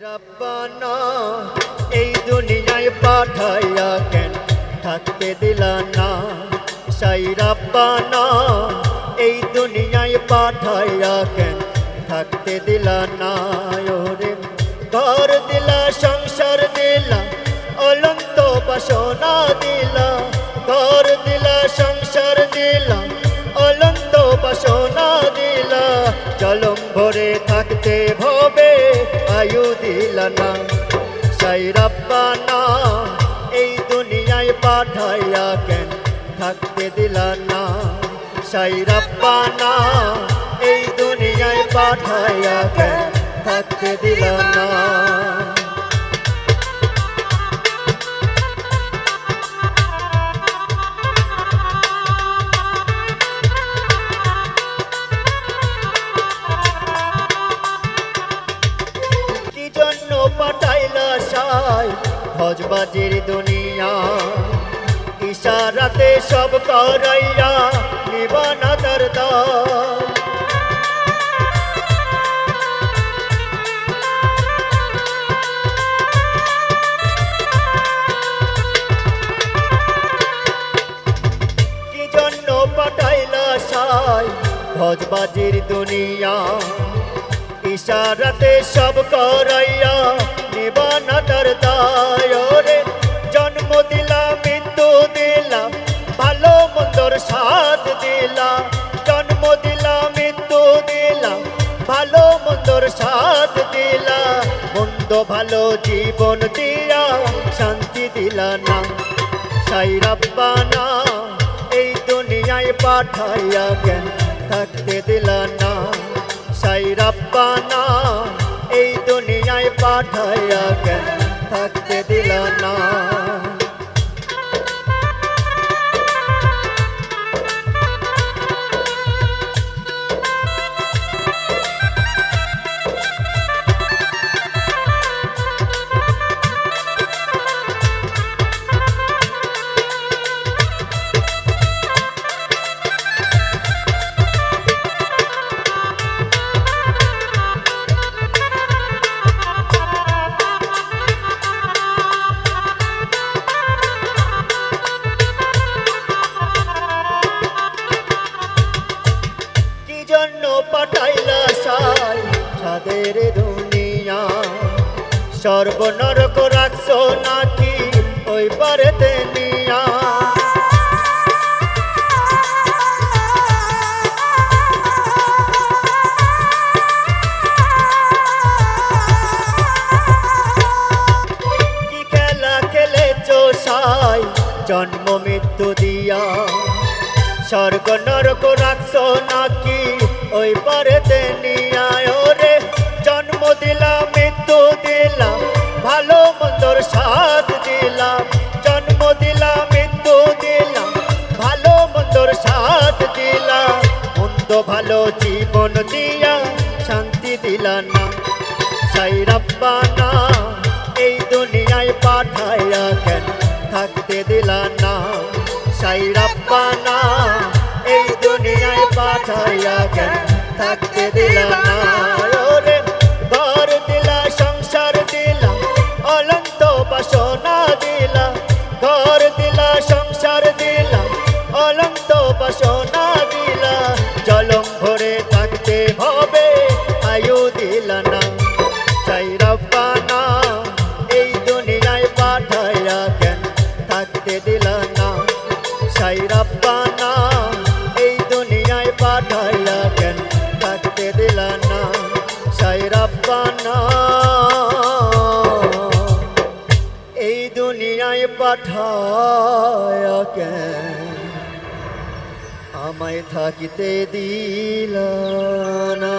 রব্বানা এই দুনিয়ায় পাঠাইয়া কেন থাকতে দিলা না। সাই রব্বানা এই দুনিয়ায় পাঠাইয়া কেন থাকতে দিলা না। ওরে ঘর দিলা, সংসার দিলা, অনন্ত বাসনা দিলা। ঘর দিলা, সংসার দিলা, অনন্ত বাসনা দিলা। জলম ভরে থাকতে ভবে আয়ু দিলা না। সাই রব্বানা এই দুনিয়ায় পাঠাইয়া কেন থাকতে দিলা না। সাই রব্বানা এই দুনিয়ায় পাঠাইয়া কেন থাকতে দিলা না। পাঠাইলা সাই ভজবাজির দুনিয়া, ইশারাতে সব করাইয়া নিবানা দরদার। কি জন্য পাঠাইলা সাই ভজবাজির দুনিয়া, ইশারাতে সব করাইয়া নিবানা দরদার। রে জন্ম দিলা, মৃত্যু দিলা, ভালো মন্দর সাথ দিলা। জন্ম দিলা, মৃত্যু দিলা, ভালো মন্দর সাথ দিলা। মন্দ ভালো জীবন দিয়া শান্তি দিলা না। সাই রব্বানা এই দুনিয়ায় পাঠাইয়া কেন থাকতে দিলা না। সাই রব্বানা এই দুনিয়ায় পাঠাইয়া কেন থাকতে দিলা না। পাঠাইলা সাই সাদের দুনিয়া, সর্বনরক রাখছো নাকি ওই পারেতে নিয়া। কি খেলা খেলেছো সাই জন্ম মৃত্যু দিয়া, স্বর্গ নরক রাখছো নাকি ওই পারেতে নিয়া। রে জন্ম দিলা, মৃত্যু দিলা, ভালো মন্দর সাথ দিলা। জন্ম দিলা, মৃত্যু দিলা, ভালো মন্দর সাথ দিলা। মন্দ ভালো জীবন দিয়া শান্তি দিলা না। সাই রব্বানা এই দুনিয়ায় পাঠাইয়া কেন থাকতে দিলা না। সাই রব্বানা এই দুনিয়ায় পাঠাইয়া কেন থাকতে দিলা না। ওরে ঘর দিলা, সংসার দিলা, অনন্ত বাসনা দিলা। ঘর দিলা, সংসার দিলা, অনন্ত বাসনা দিলা। জলম ভরে থাকতে ভবে আয়ু দিলা না। সাই রব্বানা এই দুনিয়ায় পাঠাইয়া কেন থাকতে দিলা না। সাই রব্বানা এই দুনিয়ায় পাঠাইয়া কেন থাকতে দিলা না। সাই রব্বানা এই দুনিয়ায় পাঠাইয়া কেন আমায় থাকিতে দিলা না।